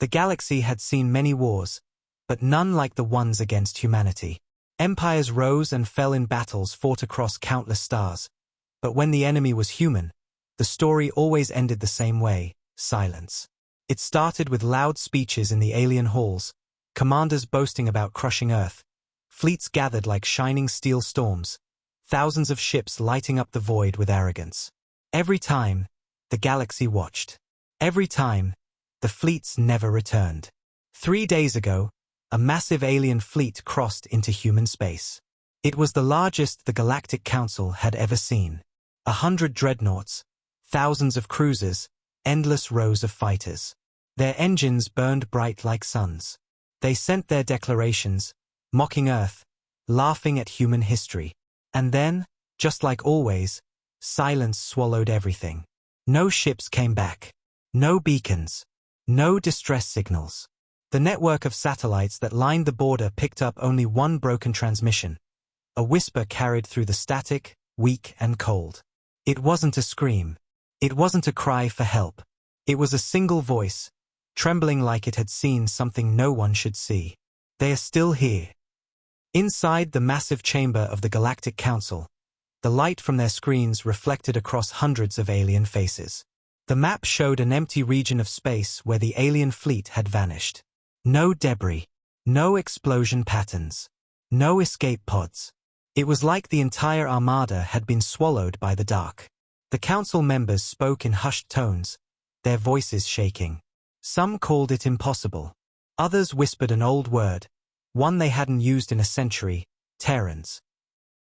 The galaxy had seen many wars, but none like the ones against humanity. Empires rose and fell in battles fought across countless stars. But when the enemy was human, the story always ended the same way: silence. It started with loud speeches in the alien halls, commanders boasting about crushing Earth, fleets gathered like shining steel storms, thousands of ships lighting up the void with arrogance. Every time, the galaxy watched. Every time, the fleets never returned. 3 days ago, a massive alien fleet crossed into human space. It was the largest the Galactic Council had ever seen. 100 dreadnoughts, thousands of cruisers, endless rows of fighters. Their engines burned bright like suns. They sent their declarations, mocking Earth, laughing at human history. And then, just like always, silence swallowed everything. No ships came back. No beacons. No distress signals. The network of satellites that lined the border picked up only one broken transmission. A whisper carried through the static, weak and cold. It wasn't a scream. It wasn't a cry for help. It was a single voice, trembling like it had seen something no one should see. They are still here. Inside the massive chamber of the Galactic Council, the light from their screens reflected across hundreds of alien faces. The map showed an empty region of space where the alien fleet had vanished. No debris. No explosion patterns. No escape pods. It was like the entire armada had been swallowed by the dark. The council members spoke in hushed tones, their voices shaking. Some called it impossible. Others whispered an old word, one they hadn't used in a century: Terrans.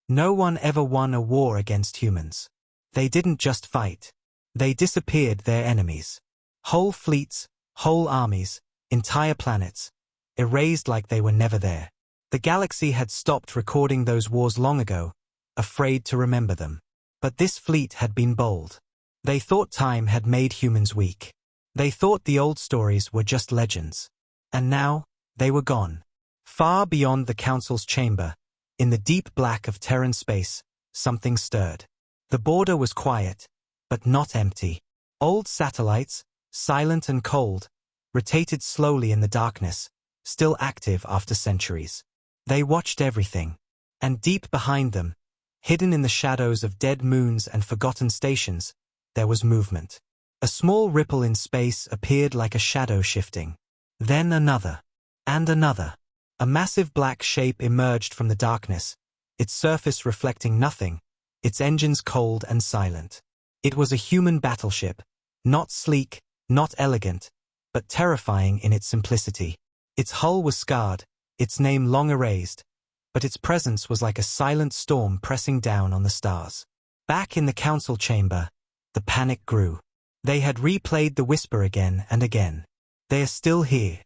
No one ever won a war against humans. They didn't just fight. They disappeared their enemies. Whole fleets, whole armies, entire planets, erased like they were never there. The galaxy had stopped recording those wars long ago, afraid to remember them. But this fleet had been bold. They thought time had made humans weak. They thought the old stories were just legends. And now, they were gone. Far beyond the council's chamber, in the deep black of Terran space, something stirred. The border was quiet, but not empty. Old satellites, silent and cold, rotated slowly in the darkness, still active after centuries. They watched everything. And deep behind them, hidden in the shadows of dead moons and forgotten stations, there was movement. A small ripple in space appeared like a shadow shifting. Then another. And another. A massive black shape emerged from the darkness, its surface reflecting nothing, its engines cold and silent. It was a human battleship, not sleek, not elegant, but terrifying in its simplicity. Its hull was scarred, its name long erased, but its presence was like a silent storm pressing down on the stars. Back in the council chamber, the panic grew. They had replayed the whisper again and again. They are still here.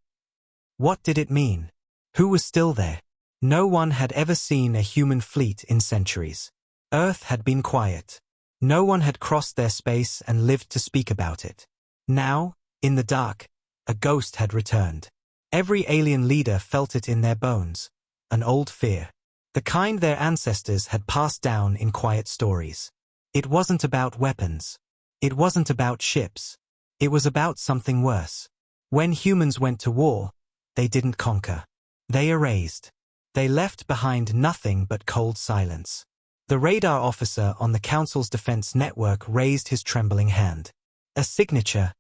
What did it mean? Who was still there? No one had ever seen a human fleet in centuries. Earth had been quiet. No one had crossed their space and lived to speak about it. Now, in the dark, a ghost had returned. Every alien leader felt it in their bones, an old fear. The kind their ancestors had passed down in quiet stories. It wasn't about weapons. It wasn't about ships. It was about something worse. When humans went to war, they didn't conquer. They erased. They left behind nothing but cold silence. The radar officer on the Council's defense network raised his trembling hand. A signature.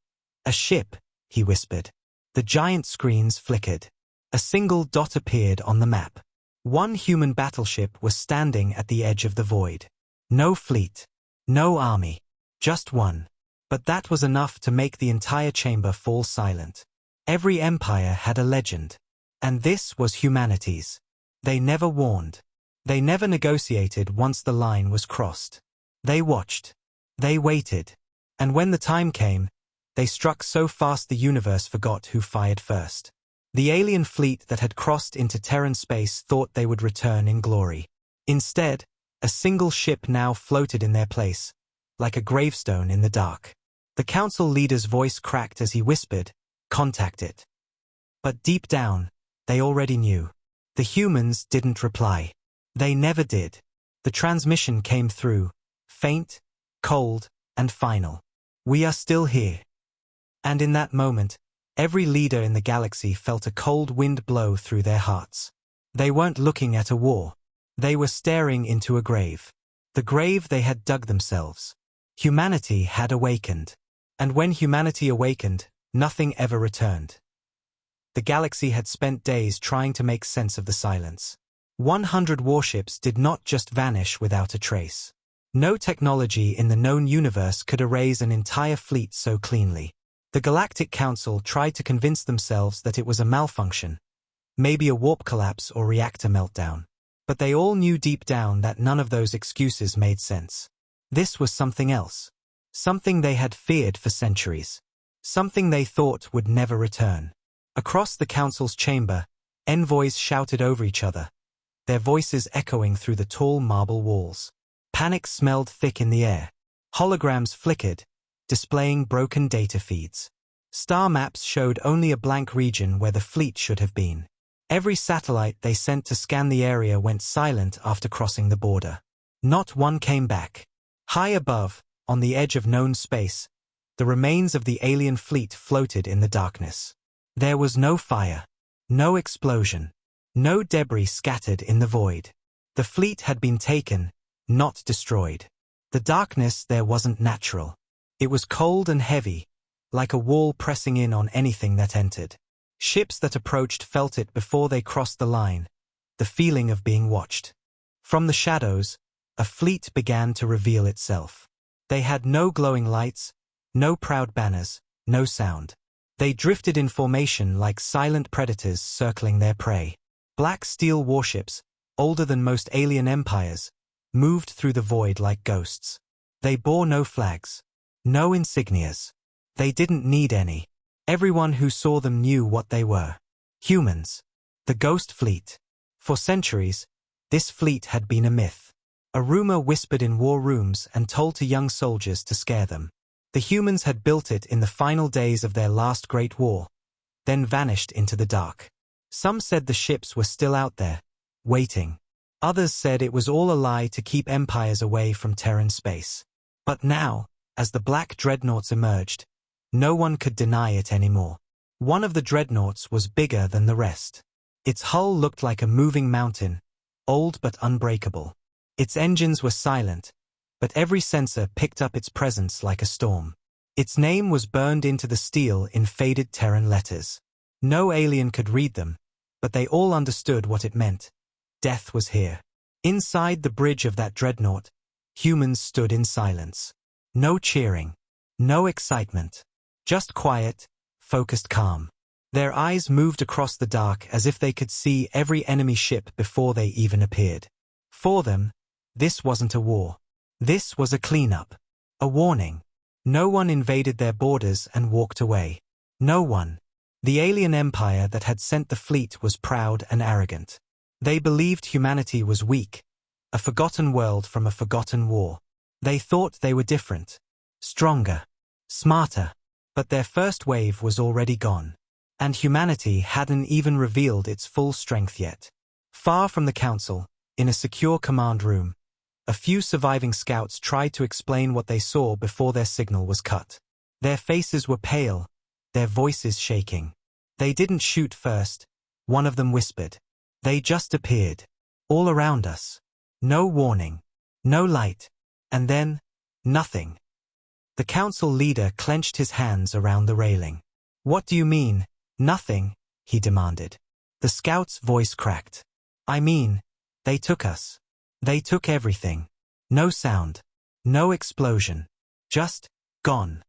A ship, he whispered. The giant screens flickered. A single dot appeared on the map. One human battleship was standing at the edge of the void. No fleet. No army. Just one. But that was enough to make the entire chamber fall silent. Every empire had a legend. And this was humanity's. They never warned. They never negotiated once the line was crossed. They watched. They waited. And when the time came, they struck so fast the universe forgot who fired first. The alien fleet that had crossed into Terran space thought they would return in glory. Instead, a single ship now floated in their place, like a gravestone in the dark. The council leader's voice cracked as he whispered, "Contact it." But deep down, they already knew. The humans didn't reply. They never did. The transmission came through, faint, cold, and final. "We are still here." And in that moment, Every leader in the galaxy felt a cold wind blow through their hearts. They weren't looking at a war. They were staring into a grave. The grave they had dug themselves. Humanity had awakened. And when humanity awakened, nothing ever returned. The galaxy had spent days trying to make sense of the silence. 100 warships did not just vanish without a trace. No technology in the known universe could erase an entire fleet so cleanly. The Galactic Council tried to convince themselves that it was a malfunction, maybe a warp collapse or reactor meltdown. But they all knew deep down that none of those excuses made sense. This was something else. Something they had feared for centuries. Something they thought would never return. Across the Council's chamber, envoys shouted over each other, their voices echoing through the tall marble walls. Panic smelled thick in the air. Holograms flickered, displaying broken data feeds. Star maps showed only a blank region where the fleet should have been. Every satellite they sent to scan the area went silent after crossing the border. Not one came back. High above, on the edge of known space, the remains of the alien fleet floated in the darkness. There was no fire, no explosion, no debris scattered in the void. The fleet had been taken, not destroyed. The darkness there wasn't natural. It was cold and heavy, like a wall pressing in on anything that entered. Ships that approached felt it before they crossed the line, the feeling of being watched. From the shadows, a fleet began to reveal itself. They had no glowing lights, no proud banners, no sound. They drifted in formation like silent predators circling their prey. Black steel warships, older than most alien empires, moved through the void like ghosts. They bore no flags, no insignias. They didn't need any. Everyone who saw them knew what they were. Humans. The Ghost Fleet. For centuries, this fleet had been a myth. A rumor whispered in war rooms and told to young soldiers to scare them. The humans had built it in the final days of their last great war, then vanished into the dark. Some said the ships were still out there, waiting. Others said it was all a lie to keep empires away from Terran space. But now, as the black dreadnoughts emerged, no one could deny it anymore. One of the dreadnoughts was bigger than the rest. Its hull looked like a moving mountain, old but unbreakable. Its engines were silent, but every sensor picked up its presence like a storm. Its name was burned into the steel in faded Terran letters. No alien could read them, but they all understood what it meant. Death was here. Inside the bridge of that dreadnought, humans stood in silence. No cheering, no excitement. Just quiet, focused calm. Their eyes moved across the dark as if they could see every enemy ship before they even appeared. For them, this wasn't a war. This was a cleanup. A warning. No one invaded their borders and walked away. No one. The alien empire that had sent the fleet was proud and arrogant. They believed humanity was weak, a forgotten world from a forgotten war. They thought they were different, stronger, smarter. But their first wave was already gone. And humanity hadn't even revealed its full strength yet. Far from the Council, in a secure command room, a few surviving scouts tried to explain what they saw before their signal was cut. Their faces were pale, their voices shaking. They didn't shoot first, one of them whispered. They just appeared. All around us. No warning. No light. And then, nothing. The council leader clenched his hands around the railing. "What do you mean, nothing?" he demanded. The scout's voice cracked. "I mean, they took us. They took everything. No sound. No explosion. Just gone."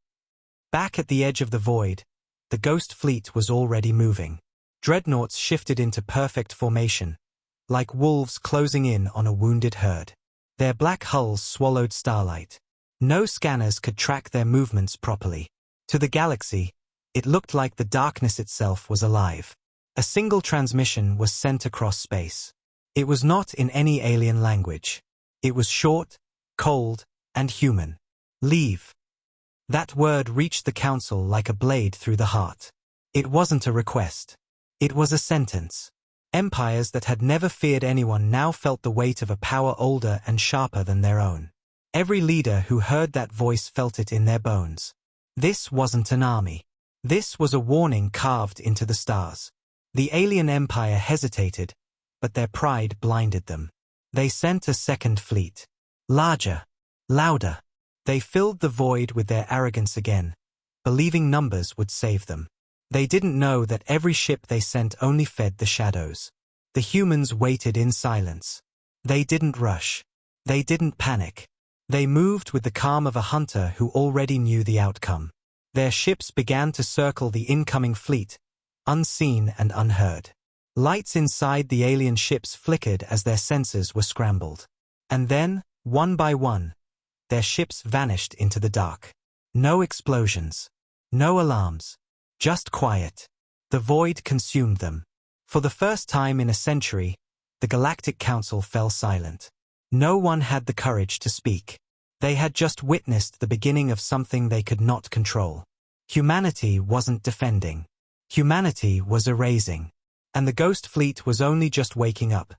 Back at the edge of the void, the ghost fleet was already moving. Dreadnoughts shifted into perfect formation, like wolves closing in on a wounded herd. Their black hulls swallowed starlight. No scanners could track their movements properly. To the galaxy, it looked like the darkness itself was alive. A single transmission was sent across space. It was not in any alien language. It was short, cold, and human. Leave. That word reached the council like a blade through the heart. It wasn't a request. It was a sentence. Empires that had never feared anyone now felt the weight of a power older and sharper than their own. Every leader who heard that voice felt it in their bones. This wasn't an army. This was a warning carved into the stars. The alien empire hesitated, but their pride blinded them. They sent a second fleet. Larger. Louder. They filled the void with their arrogance again, believing numbers would save them. They didn't know that every ship they sent only fed the shadows. The humans waited in silence. They didn't rush. They didn't panic. They moved with the calm of a hunter who already knew the outcome. Their ships began to circle the incoming fleet, unseen and unheard. Lights inside the alien ships flickered as their sensors were scrambled. And then, one by one, their ships vanished into the dark. No explosions. No alarms. Just quiet. The void consumed them. For the first time in a century, the Galactic Council fell silent. No one had the courage to speak. They had just witnessed the beginning of something they could not control. Humanity wasn't defending. Humanity was erasing. And the Ghost Fleet was only just waking up.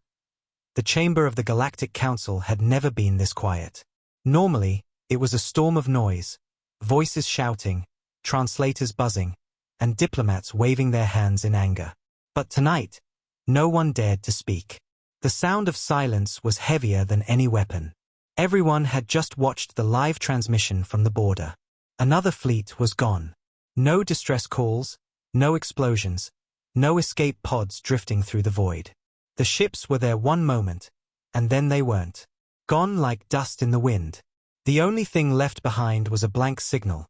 The chamber of the Galactic Council had never been this quiet. Normally, it was a storm of noise, voices shouting, translators buzzing, and diplomats waving their hands in anger. But tonight, no one dared to speak. The sound of silence was heavier than any weapon. Everyone had just watched the live transmission from the border. Another fleet was gone. No distress calls, no explosions, no escape pods drifting through the void. The ships were there one moment, and then they weren't. Gone like dust in the wind. The only thing left behind was a blank signal,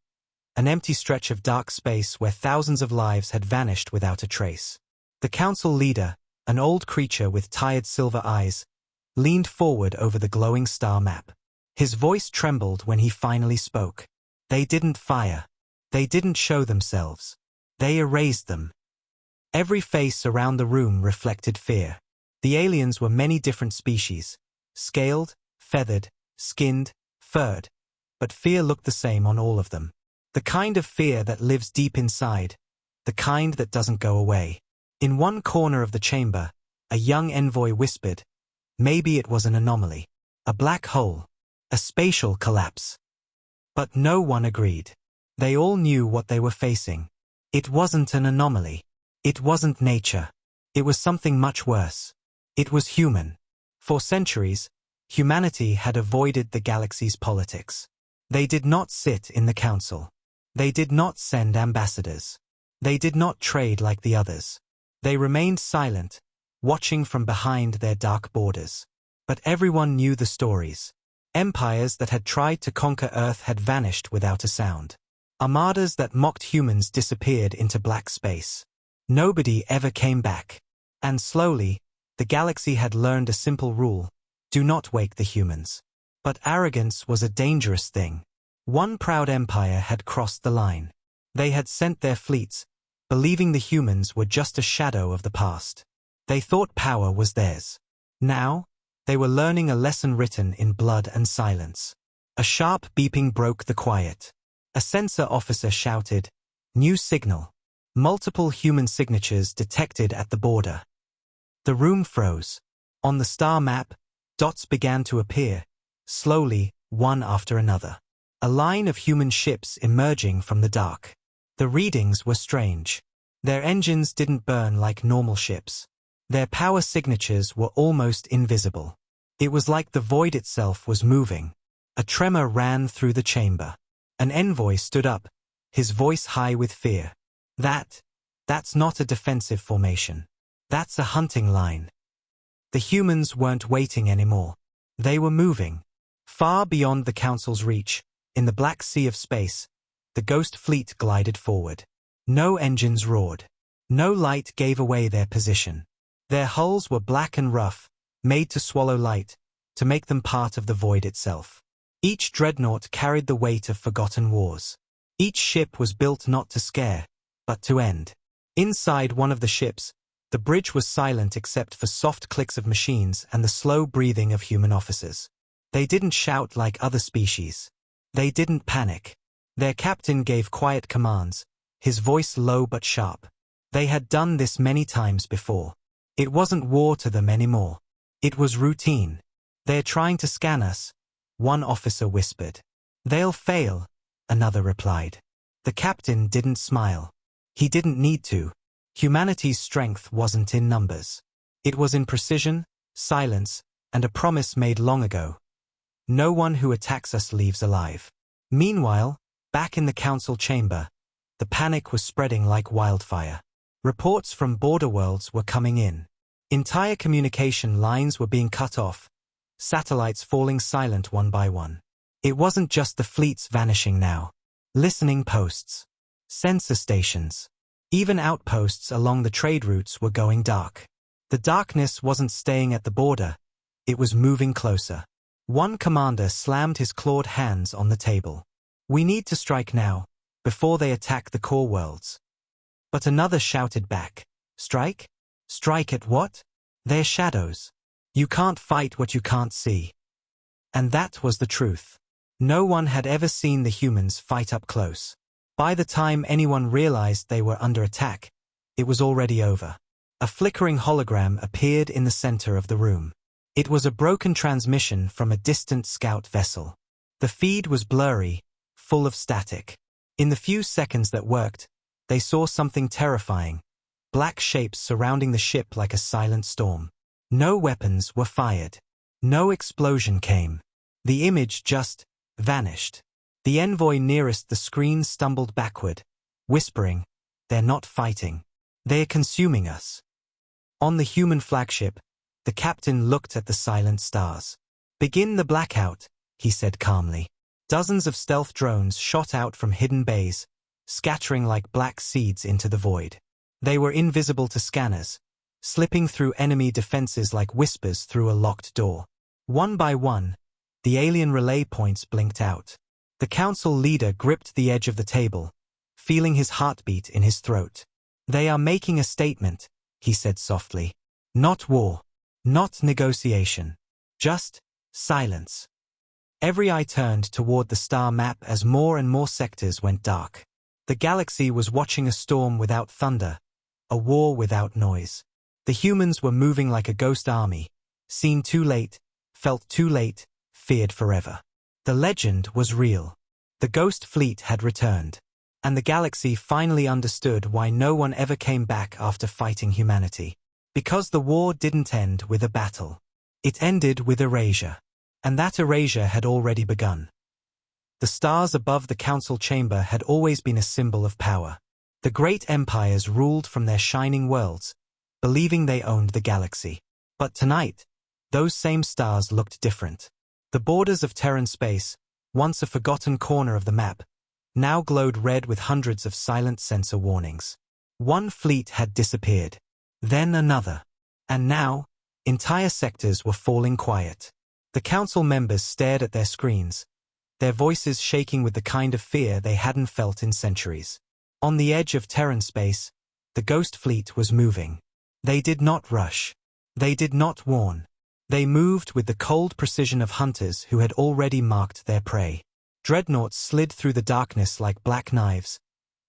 an empty stretch of dark space where thousands of lives had vanished without a trace. The council leader, an old creature with tired silver eyes, leaned forward over the glowing star map. His voice trembled when he finally spoke. They didn't fire. They didn't show themselves. They erased them. Every face around the room reflected fear. The aliens were many different species, scaled, feathered, skinned, furred, but fear looked the same on all of them. The kind of fear that lives deep inside, the kind that doesn't go away. In one corner of the chamber, a young envoy whispered, maybe it was an anomaly, a black hole, a spatial collapse. But no one agreed. They all knew what they were facing. It wasn't an anomaly. It wasn't nature. It was something much worse. It was human. For centuries, humanity had avoided the galaxy's politics. They did not sit in the council. They did not send ambassadors. They did not trade like the others. They remained silent, watching from behind their dark borders. But everyone knew the stories. Empires that had tried to conquer Earth had vanished without a sound. Armadas that mocked humans disappeared into black space. Nobody ever came back. And slowly, the galaxy had learned a simple rule: do not wake the humans. But arrogance was a dangerous thing. One proud empire had crossed the line. They had sent their fleets, believing the humans were just a shadow of the past. They thought power was theirs. Now, they were learning a lesson written in blood and silence. A sharp beeping broke the quiet. A sensor officer shouted, "New signal." Multiple human signatures detected at the border. The room froze. On the star map, dots began to appear, slowly, one after another. A line of human ships emerging from the dark. The readings were strange. Their engines didn't burn like normal ships. Their power signatures were almost invisible. It was like the void itself was moving. A tremor ran through the chamber. An envoy stood up, his voice high with fear. That's not a defensive formation. That's a hunting line. The humans weren't waiting anymore. They were moving. Far beyond the council's reach, in the black sea of space, the Ghost Fleet glided forward. No engines roared. No light gave away their position. Their hulls were black and rough, made to swallow light, to make them part of the void itself. Each dreadnought carried the weight of forgotten wars. Each ship was built not to scare, but to end. Inside one of the ships, the bridge was silent except for soft clicks of machines and the slow breathing of human officers. They didn't shout like other species. They didn't panic. Their captain gave quiet commands, his voice low but sharp. They had done this many times before. It wasn't war to them anymore. It was routine. "They're trying to scan us," one officer whispered. "They'll fail," another replied. The captain didn't smile. He didn't need to. Humanity's strength wasn't in numbers. It was in precision, silence, and a promise made long ago. No one who attacks us leaves alive. Meanwhile, back in the council chamber, the panic was spreading like wildfire. Reports from border worlds were coming in. Entire communication lines were being cut off, satellites falling silent one by one. It wasn't just the fleets vanishing now. Listening posts, sensor stations, even outposts along the trade routes were going dark. The darkness wasn't staying at the border, it was moving closer. One commander slammed his clawed hands on the table. We need to strike now, before they attack the core worlds. But another shouted back, strike? Strike at what? They're shadows. You can't fight what you can't see. And that was the truth. No one had ever seen the humans fight up close. By the time anyone realized they were under attack, it was already over. A flickering hologram appeared in the center of the room. It was a broken transmission from a distant scout vessel. The feed was blurry, full of static. In the few seconds that worked, they saw something terrifying. Black shapes surrounding the ship like a silent storm. No weapons were fired. No explosion came. The image just vanished. The envoy nearest the screen stumbled backward, whispering, "They're not fighting. They're consuming us." On the human flagship, the captain looked at the silent stars. "Begin the blackout," he said calmly. Dozens of stealth drones shot out from hidden bays, scattering like black seeds into the void. They were invisible to scanners, slipping through enemy defenses like whispers through a locked door. One by one, the alien relay points blinked out. The council leader gripped the edge of the table, feeling his heartbeat in his throat. "They are making a statement," he said softly. "Not war. Not negotiation. Just silence." Every eye turned toward the star map as more and more sectors went dark. The galaxy was watching a storm without thunder, a war without noise. The humans were moving like a ghost army, seen too late, felt too late, feared forever. The legend was real. The ghost fleet had returned, and the galaxy finally understood why no one ever came back after fighting humanity. Because the war didn't end with a battle. It ended with erasure. And that erasure had already begun. The stars above the council chamber had always been a symbol of power. The great empires ruled from their shining worlds, believing they owned the galaxy. But tonight, those same stars looked different. The borders of Terran space, once a forgotten corner of the map, now glowed red with hundreds of silent sensor warnings. One fleet had disappeared. Then another. And now, entire sectors were falling quiet. The council members stared at their screens, their voices shaking with the kind of fear they hadn't felt in centuries. On the edge of Terran space, the ghost fleet was moving. They did not rush. They did not warn. They moved with the cold precision of hunters who had already marked their prey. Dreadnoughts slid through the darkness like black knives,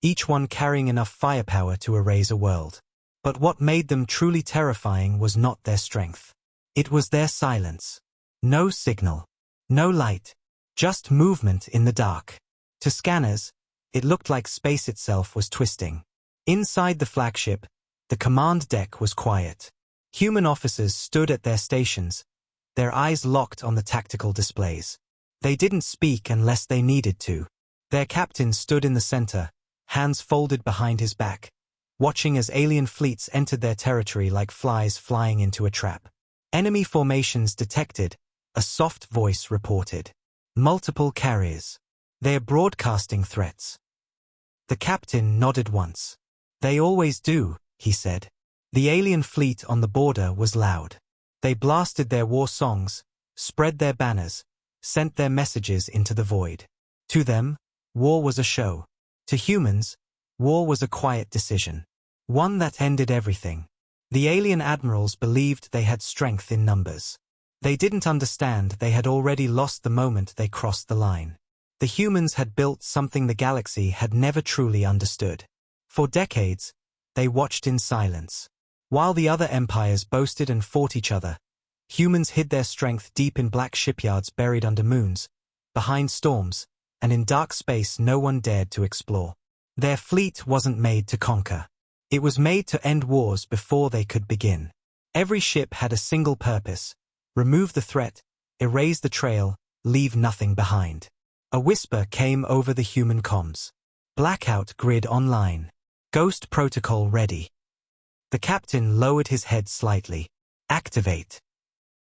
each one carrying enough firepower to erase a world. But what made them truly terrifying was not their strength. It was their silence. No signal. No light. Just movement in the dark. To scanners, it looked like space itself was twisting. Inside the flagship, the command deck was quiet. Human officers stood at their stations, their eyes locked on the tactical displays. They didn't speak unless they needed to. Their captain stood in the center, hands folded behind his back, watching as alien fleets entered their territory like flies flying into a trap. Enemy formations detected, a soft voice reported. Multiple carriers. They're broadcasting threats. The captain nodded once. "They always do," he said. The alien fleet on the border was loud. They blasted their war songs, spread their banners, sent their messages into the void. To them, war was a show. To humans, war was a quiet decision. One that ended everything. The alien admirals believed they had strength in numbers. They didn't understand they had already lost the moment they crossed the line. The humans had built something the galaxy had never truly understood. For decades, they watched in silence. While the other empires boasted and fought each other, humans hid their strength deep in black shipyards buried under moons, behind storms, and in dark space no one dared to explore. Their fleet wasn't made to conquer. It was made to end wars before they could begin. Every ship had a single purpose: remove the threat, erase the trail, leave nothing behind. A whisper came over the human comms. Blackout grid online. Ghost protocol ready. The captain lowered his head slightly. Activate.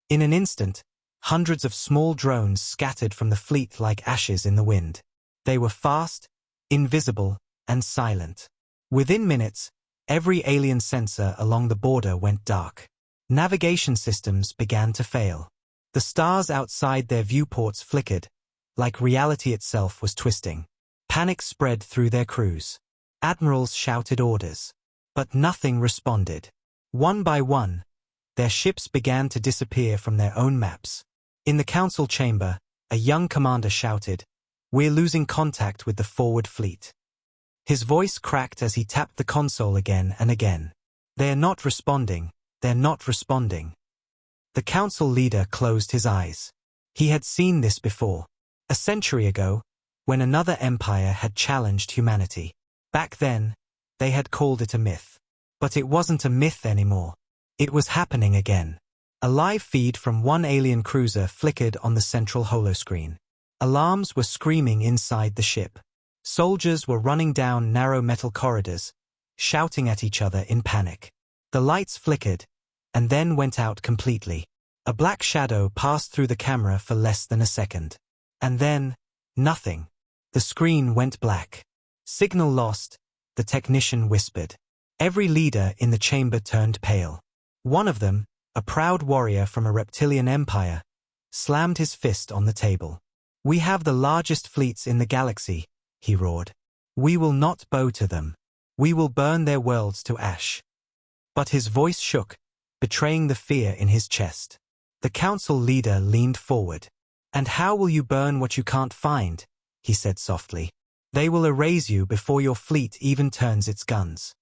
In an instant, hundreds of small drones scattered from the fleet like ashes in the wind. They were fast, invisible, and silent. Within minutes, every alien sensor along the border went dark. Navigation systems began to fail. The stars outside their viewports flickered, like reality itself was twisting. Panic spread through their crews. Admirals shouted orders. But nothing responded. One by one, their ships began to disappear from their own maps. In the council chamber, a young commander shouted, "We're losing contact with the forward fleet." His voice cracked as he tapped the console again and again. "They're not responding. They're not responding." The council leader closed his eyes. He had seen this before. A century ago, when another empire had challenged humanity. Back then, they had called it a myth. But it wasn't a myth anymore. It was happening again. A live feed from one alien cruiser flickered on the central holoscreen. Alarms were screaming inside the ship. Soldiers were running down narrow metal corridors, shouting at each other in panic. The lights flickered, and then went out completely. A black shadow passed through the camera for less than a second. And then, nothing. The screen went black. Signal lost, the technician whispered. Every leader in the chamber turned pale. One of them, a proud warrior from a reptilian empire, slammed his fist on the table. "We have the largest fleets in the galaxy," he roared. "We will not bow to them. We will burn their worlds to ash." But his voice shook, betraying the fear in his chest. The council leader leaned forward. "And how will you burn what you can't find?" he said softly. "They will erase you before your fleet even turns its guns."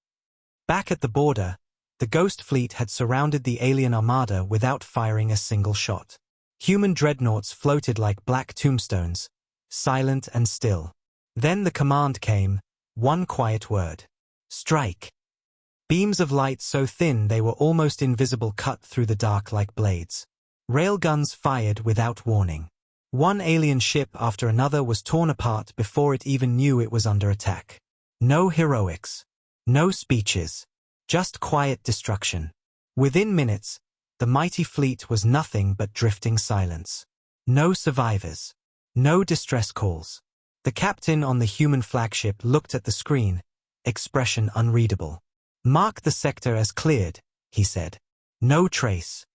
Back at the border, the Ghost fleet had surrounded the alien armada without firing a single shot. Human dreadnoughts floated like black tombstones, silent and still. Then the command came, one quiet word. "Strike." Beams of light so thin they were almost invisible cut through the dark like blades. Railguns fired without warning. One alien ship after another was torn apart before it even knew it was under attack. No heroics. No speeches. Just quiet destruction. Within minutes, the mighty fleet was nothing but drifting silence. No survivors. No distress calls. The captain on the human flagship looked at the screen, expression unreadable. "Mark the sector as cleared," he said. "No trace."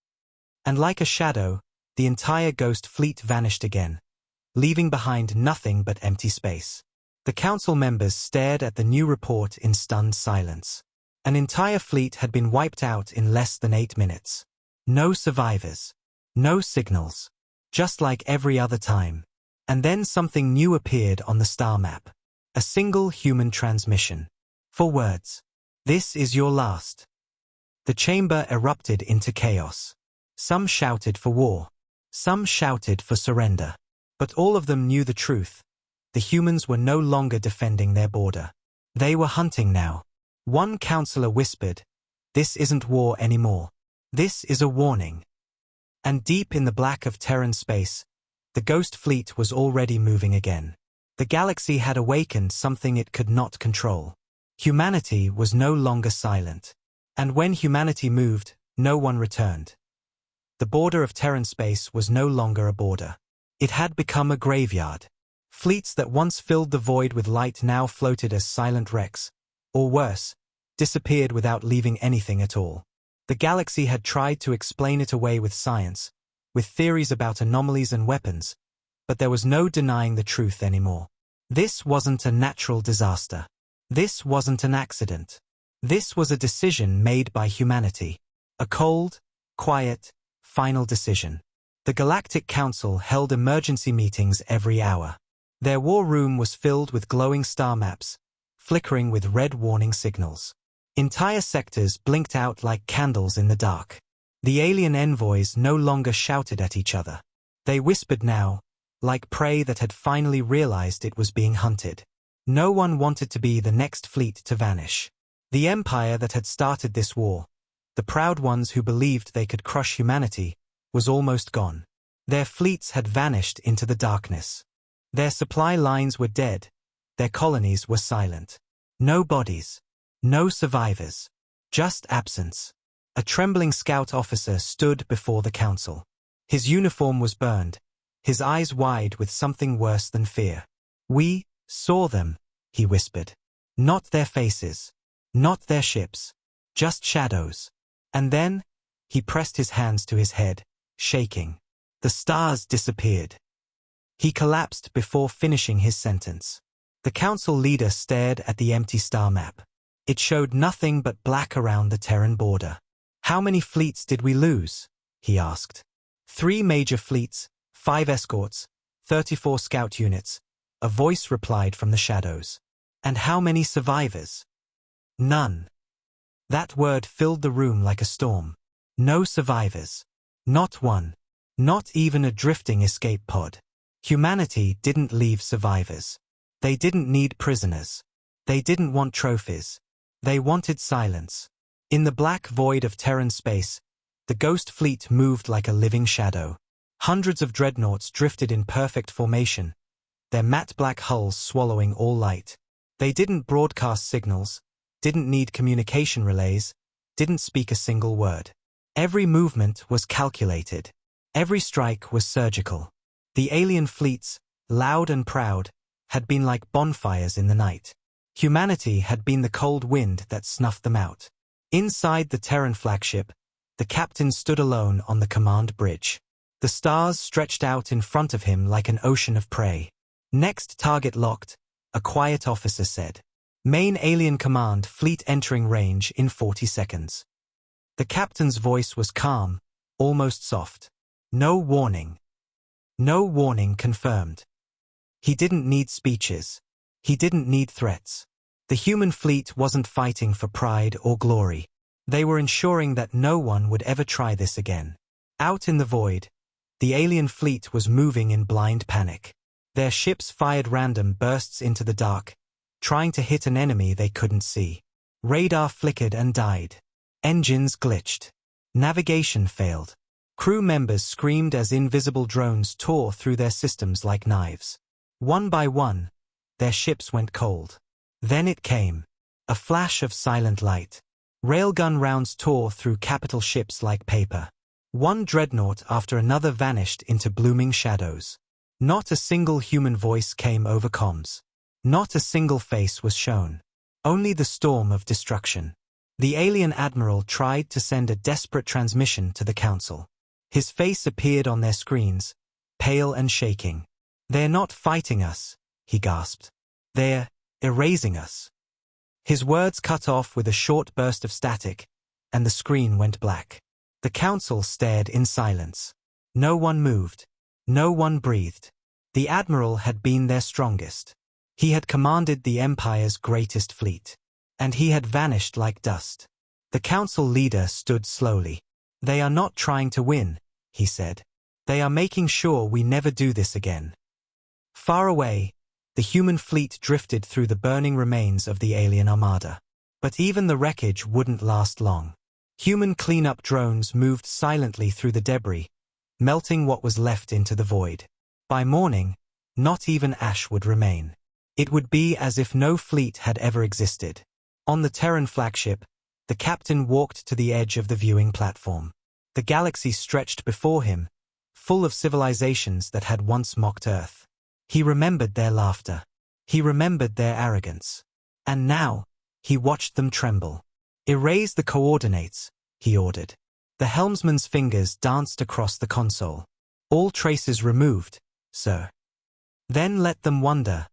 And like a shadow, the entire Ghost fleet vanished again, leaving behind nothing but empty space. The council members stared at the new report in stunned silence. An entire fleet had been wiped out in less than 8 minutes. No survivors. No signals. Just like every other time. And then something new appeared on the star map. A single human transmission. 4 words. "This is your last." The chamber erupted into chaos. Some shouted for war. Some shouted for surrender. But all of them knew the truth. The humans were no longer defending their border. They were hunting now. One counselor whispered, "This isn't war anymore. This is a warning." And deep in the black of Terran space, the Ghost fleet was already moving again. The galaxy had awakened something it could not control. Humanity was no longer silent. And when humanity moved, no one returned. The border of Terran space was no longer a border. It had become a graveyard. Fleets that once filled the void with light now floated as silent wrecks, or worse, disappeared without leaving anything at all. The galaxy had tried to explain it away with science, with theories about anomalies and weapons, but there was no denying the truth anymore. This wasn't a natural disaster. This wasn't an accident. This was a decision made by humanity. A cold, quiet, final decision. The Galactic Council held emergency meetings every hour. Their war room was filled with glowing star maps, flickering with red warning signals. Entire sectors blinked out like candles in the dark. The alien envoys no longer shouted at each other. They whispered now, like prey that had finally realized it was being hunted. No one wanted to be the next fleet to vanish. The empire that had started this war, the proud ones who believed they could crush humanity, was almost gone. Their fleets had vanished into the darkness. Their supply lines were dead. Their colonies were silent. No bodies. No survivors. Just absence. A trembling scout officer stood before the council. His uniform was burned, his eyes wide with something worse than fear. "We saw them," he whispered. "Not their faces. Not their ships. Just shadows." And then, he pressed his hands to his head, shaking. The stars disappeared. He collapsed before finishing his sentence. The council leader stared at the empty star map. It showed nothing but black around the Terran border. "How many fleets did we lose?" he asked. 3 major fleets, 5 escorts, 34 scout units," a voice replied from the shadows. "And how many survivors?" "None." That word filled the room like a storm. No survivors. Not one. Not even a drifting escape pod. Humanity didn't leave survivors. They didn't need prisoners. They didn't want trophies. They wanted silence. In the black void of Terran space, the Ghost Fleet moved like a living shadow. Hundreds of dreadnoughts drifted in perfect formation, their matte black hulls swallowing all light. They didn't broadcast signals, didn't need communication relays, didn't speak a single word. Every movement was calculated. Every strike was surgical. The alien fleets, loud and proud, had been like bonfires in the night. Humanity had been the cold wind that snuffed them out. Inside the Terran flagship, the captain stood alone on the command bridge. The stars stretched out in front of him like an ocean of prey. "Next target locked," a quiet officer said. "Main alien command fleet entering range in 40 seconds. The captain's voice was calm, almost soft. "No warning." No warning confirmed. He didn't need speeches. He didn't need threats. The human fleet wasn't fighting for pride or glory. They were ensuring that no one would ever try this again. Out in the void, the alien fleet was moving in blind panic. Their ships fired random bursts into the dark, trying to hit an enemy they couldn't see. Radar flickered and died. Engines glitched. Navigation failed. Crew members screamed as invisible drones tore through their systems like knives. One by one, their ships went cold. Then it came. A flash of silent light. Railgun rounds tore through capital ships like paper. One dreadnought after another vanished into blooming shadows. Not a single human voice came over comms. Not a single face was shown. Only the storm of destruction. The alien admiral tried to send a desperate transmission to the council. His face appeared on their screens, pale and shaking. "They're not fighting us," he gasped. "They're erasing us." His words cut off with a short burst of static, and the screen went black. The council stared in silence. No one moved. No one breathed. The admiral had been their strongest. He had commanded the Empire's greatest fleet. And he had vanished like dust. The council leader stood slowly. "They are not trying to win," he said. "They are making sure we never do this again." Far away, the human fleet drifted through the burning remains of the alien armada. But even the wreckage wouldn't last long. Human cleanup drones moved silently through the debris, melting what was left into the void. By morning, not even ash would remain. It would be as if no fleet had ever existed. On the Terran flagship, the captain walked to the edge of the viewing platform. The galaxy stretched before him, full of civilizations that had once mocked Earth. He remembered their laughter. He remembered their arrogance. And now, he watched them tremble. "Erase the coordinates," he ordered. The helmsman's fingers danced across the console. "All traces removed, sir." "Then let them wonder,"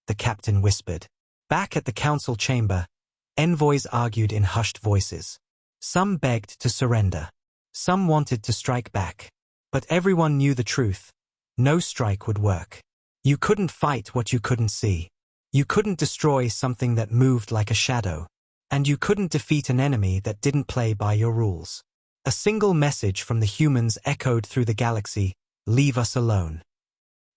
the captain whispered. Back at the council chamber, envoys argued in hushed voices. Some begged to surrender. Some wanted to strike back. But everyone knew the truth. No strike would work. You couldn't fight what you couldn't see. You couldn't destroy something that moved like a shadow. And you couldn't defeat an enemy that didn't play by your rules. A single message from the humans echoed through the galaxy: "Leave us alone."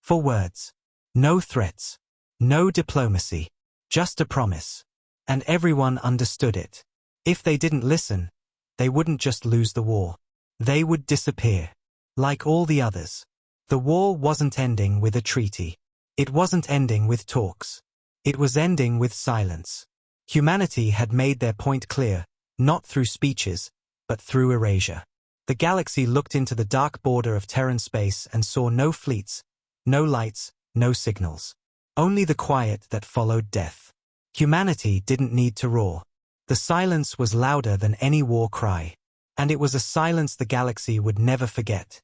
4 words. No threats. No diplomacy. Just a promise. And everyone understood it. If they didn't listen, they wouldn't just lose the war. They would disappear. Like all the others. The war wasn't ending with a treaty. It wasn't ending with talks. It was ending with silence. Humanity had made their point clear, not through speeches, but through erasure. The galaxy looked into the dark border of Terran space and saw no fleets, no lights, no signals. Only the quiet that followed death. Humanity didn't need to roar. The silence was louder than any war cry. And it was a silence the galaxy would never forget.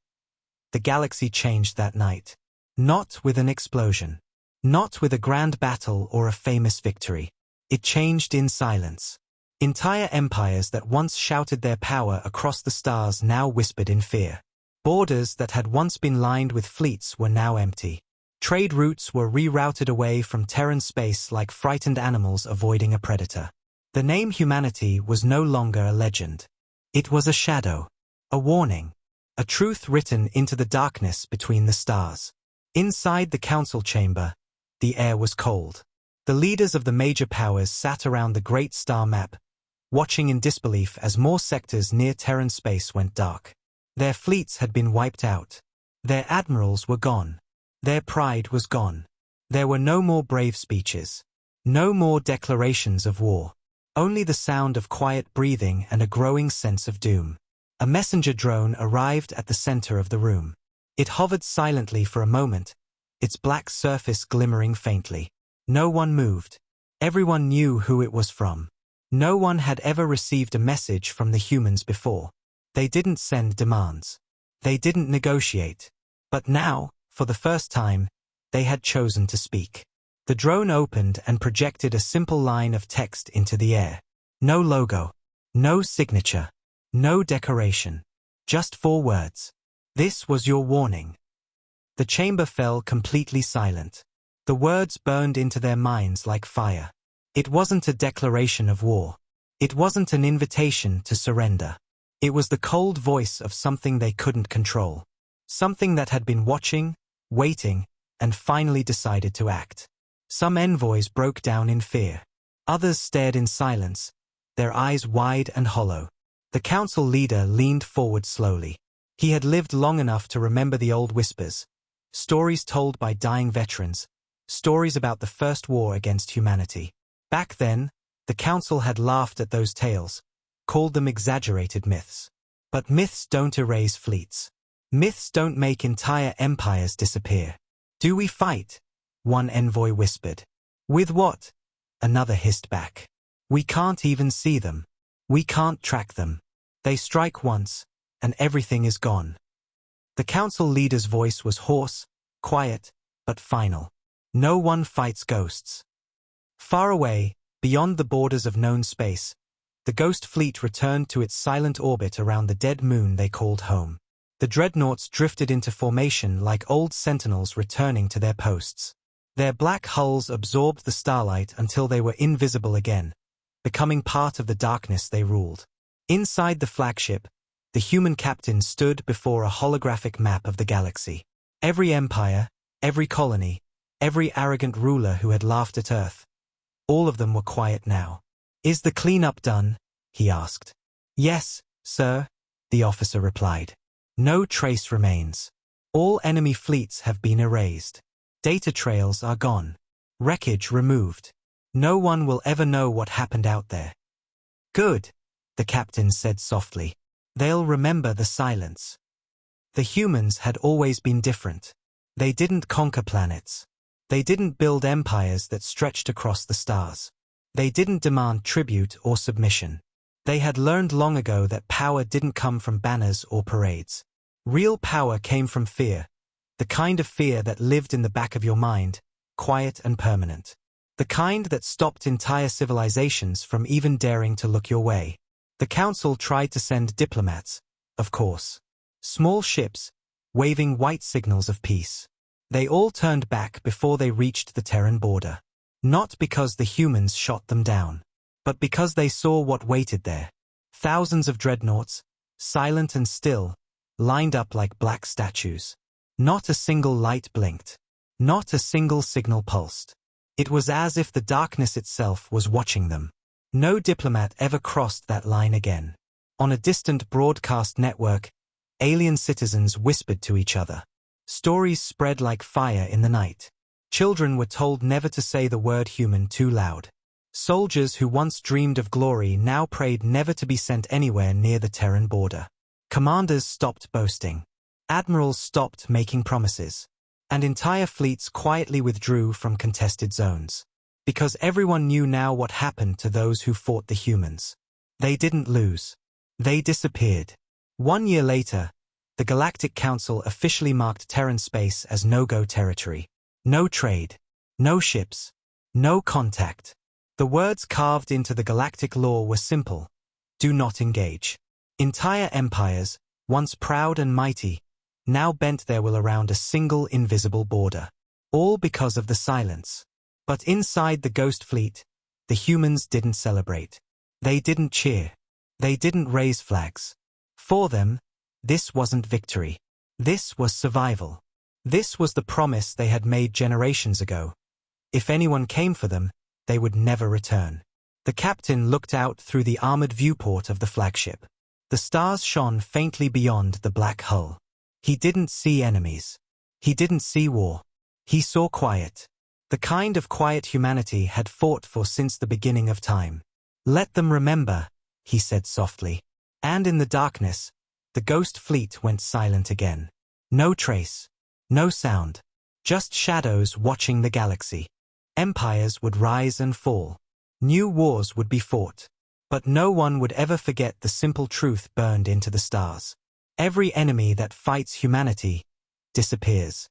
The galaxy changed that night. Not with an explosion. Not with a grand battle or a famous victory. It changed in silence. Entire empires that once shouted their power across the stars now whispered in fear. Borders that had once been lined with fleets were now empty. Trade routes were rerouted away from Terran space like frightened animals avoiding a predator. The name humanity was no longer a legend. It was a shadow, a warning, a truth written into the darkness between the stars. Inside the council chamber, the air was cold. The leaders of the major powers sat around the great star map, watching in disbelief as more sectors near Terran space went dark. Their fleets had been wiped out. Their admirals were gone. Their pride was gone. There were no more brave speeches. No more declarations of war. Only the sound of quiet breathing and a growing sense of doom. A messenger drone arrived at the center of the room. It hovered silently for a moment, its black surface glimmering faintly. No one moved. Everyone knew who it was from. No one had ever received a message from the humans before. They didn't send demands. They didn't negotiate. But now, for the first time, they had chosen to speak. The drone opened and projected a simple line of text into the air. No logo. No signature. No decoration. Just 4 words. This was your warning. The chamber fell completely silent. The words burned into their minds like fire. It wasn't a declaration of war. It wasn't an invitation to surrender. It was the cold voice of something they couldn't control. Something that had been watching, waiting, and finally decided to act. Some envoys broke down in fear. Others stared in silence, their eyes wide and hollow. The council leader leaned forward slowly. He had lived long enough to remember the old whispers, stories told by dying veterans, stories about the first war against humanity. Back then, the council had laughed at those tales, called them exaggerated myths. But myths don't erase fleets. Myths don't make entire empires disappear. Do we fight? One envoy whispered. With what? Another hissed back. We can't even see them. We can't track them. They strike once, and everything is gone. The council leader's voice was hoarse, quiet, but final. No one fights ghosts. Far away, beyond the borders of known space, the ghost fleet returned to its silent orbit around the dead moon they called home. The dreadnoughts drifted into formation like old sentinels returning to their posts. Their black hulls absorbed the starlight until they were invisible again, becoming part of the darkness they ruled. Inside the flagship, the human captain stood before a holographic map of the galaxy. Every empire, every colony, every arrogant ruler who had laughed at Earth, all of them were quiet now. Is the cleanup done? He asked. Yes, sir, the officer replied. No trace remains. All enemy fleets have been erased. Data trails are gone. Wreckage removed. No one will ever know what happened out there. Good, the captain said softly. They'll remember the silence. The humans had always been different. They didn't conquer planets. They didn't build empires that stretched across the stars. They didn't demand tribute or submission. They had learned long ago that power didn't come from banners or parades. Real power came from fear. The kind of fear that lived in the back of your mind, quiet and permanent. The kind that stopped entire civilizations from even daring to look your way. The council tried to send diplomats, of course. Small ships, waving white signals of peace. They all turned back before they reached the Terran border. Not because the humans shot them down, but because they saw what waited there. Thousands of dreadnoughts, silent and still, lined up like black statues. Not a single light blinked. Not a single signal pulsed. It was as if the darkness itself was watching them. No diplomat ever crossed that line again. On a distant broadcast network, alien citizens whispered to each other. Stories spread like fire in the night. Children were told never to say the word human too loud. Soldiers who once dreamed of glory now prayed never to be sent anywhere near the Terran border. Commanders stopped boasting. Admirals stopped making promises. And entire fleets quietly withdrew from contested zones. Because everyone knew now what happened to those who fought the humans. They didn't lose. They disappeared. 1 year later, the Galactic Council officially marked Terran space as no-go territory. No trade. No ships. No contact. The words carved into the galactic law were simple. Do not engage. Entire empires, once proud and mighty, now bent their will around a single invisible border. All because of the silence. But inside the Ghost Fleet, the humans didn't celebrate. They didn't cheer. They didn't raise flags. For them, this wasn't victory. This was survival. This was the promise they had made generations ago. If anyone came for them, they would never return. The captain looked out through the armored viewport of the flagship. The stars shone faintly beyond the black hull. He didn't see enemies. He didn't see war. He saw quiet. The kind of quiet humanity had fought for since the beginning of time. Let them remember, he said softly. And in the darkness, the Ghost Fleet went silent again. No trace. No sound. Just shadows watching the galaxy. Empires would rise and fall. New wars would be fought. But no one would ever forget the simple truth burned into the stars. Every enemy that fights humanity disappears.